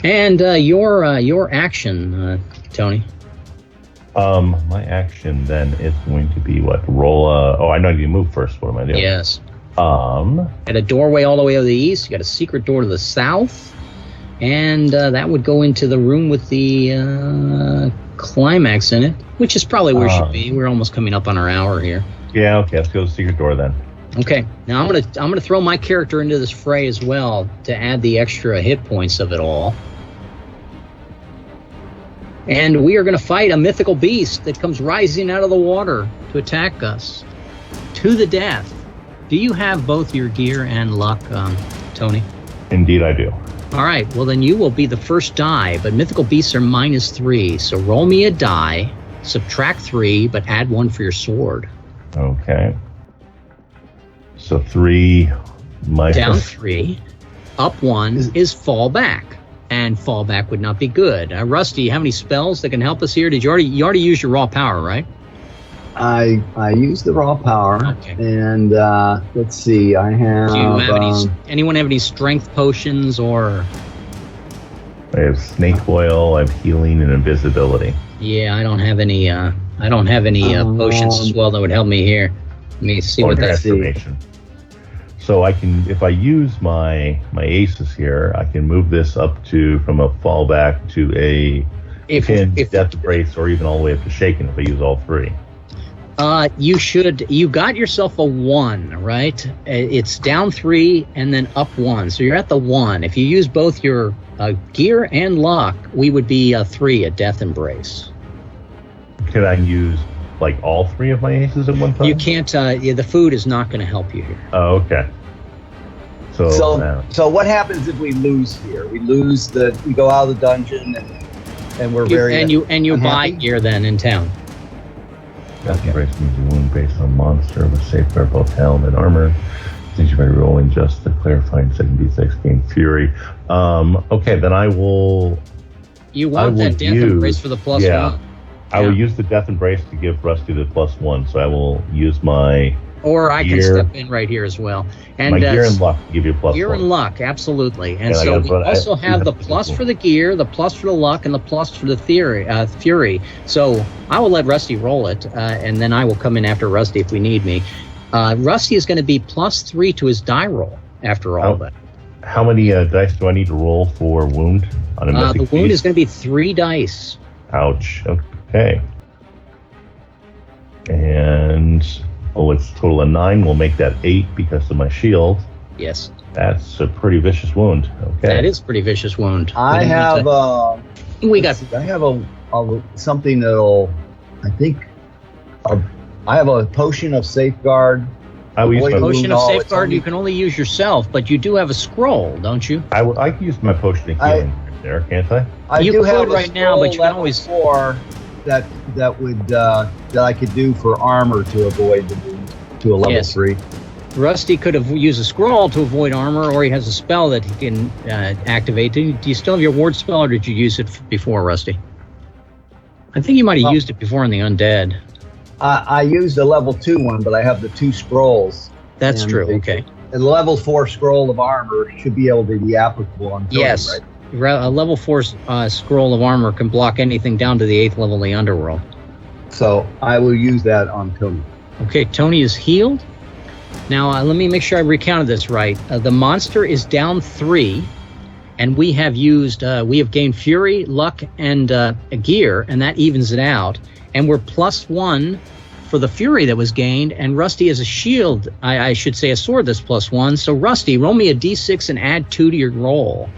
And your action, Tony. My action then is going to be what? Roll I know I need to move first. What am I doing? Yes. At a doorway all the way to the east, you got a secret door to the south, and that would go into the room with the climax in it, which is probably where it should be. We're almost coming up on our hour here. Yeah, okay, let's go to the secret door then. Okay, now I'm gonna throw my character into this fray as well to add the extra hit points of it all. And we are going to fight a mythical beast that comes rising out of the water to attack us to the death. Do you have both your gear and luck, Tony? Indeed, I do. All right. Well, then you will be the first die, but mythical beasts are -3. So roll me a die, subtract 3, but add 1 for your sword. Okay. So 3. Down 3. Up 1 is fall back. And fallback would not be good. Rusty, you have any spells that can help us here? You already used your raw power, right? I used the raw power. Okay. And let's see, I have. Do you have anyone have any strength potions or? I have snake oil. I have healing and invisibility. Yeah, I don't have any. Potions as well that would help me here. Let me see what that's. Transformation. So I can, if I use my aces here, I can move this up from a fallback to a death brace, or even all the way up to shaken if I use all 3. You got yourself a 1, right? It's down 3 and then up 1. So you're at the 1. If you use both your gear and luck, we would be a 3, a death embrace. Could I use like all 3 of my aces at one time? You can't. The food is not going to help you here. Oh, okay. So what happens if we lose here? We go out of the dungeon and we're you buy gear then in town. Death Embrace means a wound based on monster with safeguard both helm and armor. Since you're rolling just the clarifying 7d6 gain fury. Okay, then I will. You want that death embrace for the +1? Yeah. I will use the death embrace to give Rusty the +1. So I will use my. Or I can step in right here as well. And my gear and luck give you a +1. Gear and luck, absolutely. And so we also have the plus for the gear, the plus for the luck, and the plus for the fury. So I will let Rusty roll it, and then I will come in after Rusty if we need me. Rusty is going to be +3 to his die roll after all that. How many dice do I need to roll for wound on a mythic The wound is going to be 3 dice. Ouch. Okay. And it's a total of 9. We'll make that 8 because of my shield. Yes. That's a pretty vicious wound. Okay. That is a pretty vicious wound. I have something that'll. I think. I have a potion of safeguard. Potion of safeguard you can only use yourself, but you do have a scroll, don't you? I can use my potion of healing right there, can't I? You do have right now, but you can always 4 that I could do for armor to avoid the wound to a level 3. Rusty could have used a scroll to avoid armor, or he has a spell that he can activate. Do you still have your ward spell, or did you use it before, Rusty? I think you might have used it before in the undead. I used a level 2 one, but I have the 2 scrolls. That's true. Okay. A level 4 scroll of armor should be able to be applicable on Tony, yes. Right? A level 4 scroll of armor can block anything down to the 8th level of the underworld. So I will use that on Tony. Okay, Tony is healed. Now let me make sure I recounted this right. The monster is down 3, and we have gained fury, luck, and gear, and that evens it out. And we're +1 for the fury that was gained, and Rusty has a shield. I should say a sword that's +1. So Rusty, roll me a d6 and add 2 to your roll.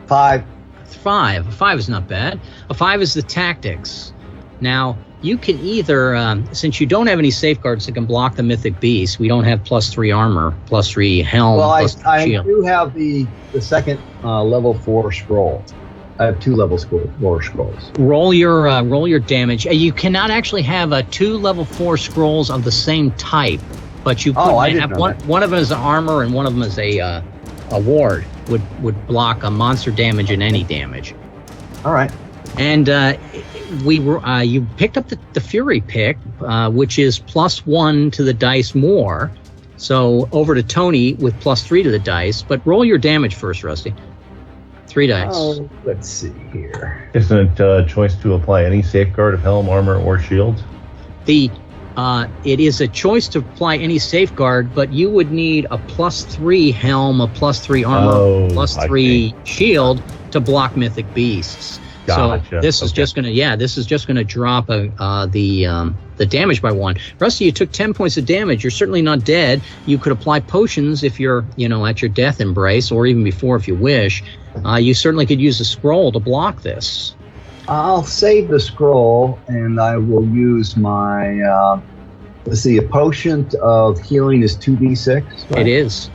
5. 5. A 5 is not bad. A 5 is the tactics. Now, you can either, since you don't have any safeguards that can block the mythic beast, we don't have +3 armor, +3 helm, well, +3 shield. I do have the second level 4 scroll. have 2 level lore scrolls. Roll your damage. You cannot actually have 2 level 4 scrolls of the same type, but you could have one of them is armor and one of them is a ward would block a monster damage and any damage. All right. And you picked up the Fury pick, which is +1 to the dice more. So over to Tony with +3 to the dice. But roll your damage first, Rusty. 3 dice. Oh, let's see here. Isn't it a choice to apply any safeguard of helm, armor, or shield? It is a choice to apply any safeguard, but you would need a +3 helm, a +3 armor, +3 shield to block mythic beasts. Gotcha. So this is just gonna drop the damage by 1. Rusty, you took 10 points of damage. You're certainly not dead. You could apply potions if you're at your death embrace, or even before if you wish. You certainly could use a scroll to block this. I'll save the scroll, and I will use my. Let's see, a potion of healing is 2d6. Right? It is.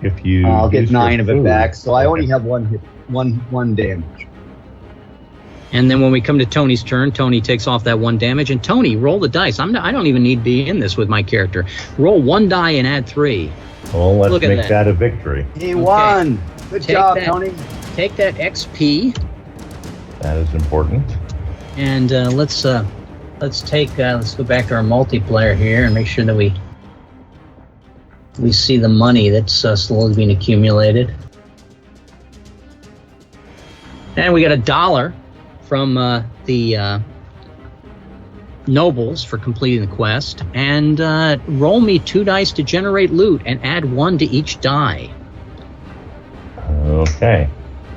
If you, I'll get 9 of it back, so I only have 1 hit, one damage. And then when we come to Tony's turn, Tony takes off that 1 damage. And Tony, roll the dice. I don't even need to be in this with my character. Roll 1 die and add 3. Well, let's make that a victory. He won. Good job, Tony. Take that XP. That is important. And let's go back to our multiplayer here and make sure that we see the money that's slowly being accumulated. And we got $1 from the nobles for completing the quest. And roll me 2 dice to generate loot and add 1 to each die. Okay.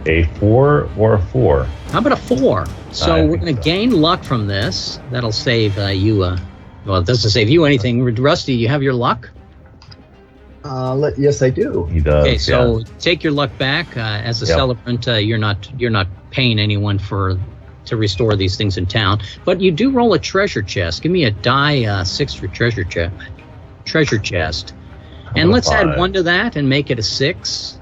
A 4 or a 4? How about a 4? So we're going to gain luck from this. That'll save you. Well, it doesn't save you anything. Rusty, you have your luck? Yes, I do. He does. Okay, so take your luck back. As a celebrant, you're not paying anyone to restore these things in town. But you do roll a treasure chest. Give me a die 6 for treasure chest. And let's add 1 to that and make it a 6.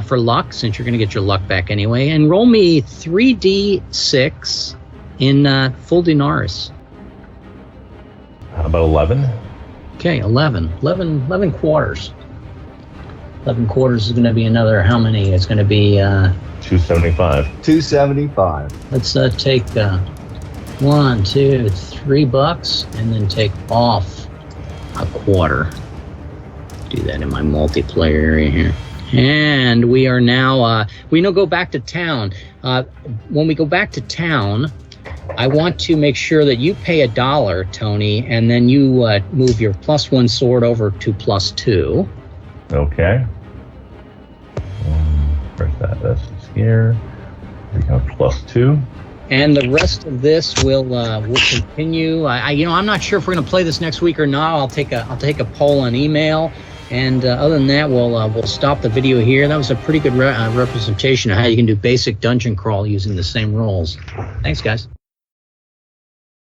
For luck, since you're going to get your luck back anyway. And roll me 3d6 in full dinars. How about 11? Okay, 11 quarters. 11 quarters is going to be another, how many? It's going to be 275. 275. Let's take $1, $2, $3 and then take off a quarter. Do that in my multiplayer area here. And we are now, go back to town. When we go back to town, I want to make sure that you pay $1, Tony, and then you move your +1 sword over to +2. Okay. Where's that? That's here. We got +2. And the rest of this will continue. I'm not sure if we're going to play this next week or not. I'll take a poll on email. And other than that, we'll stop the video here. That was a pretty good representation of how you can do basic dungeon crawl using the same rules. Thanks, guys.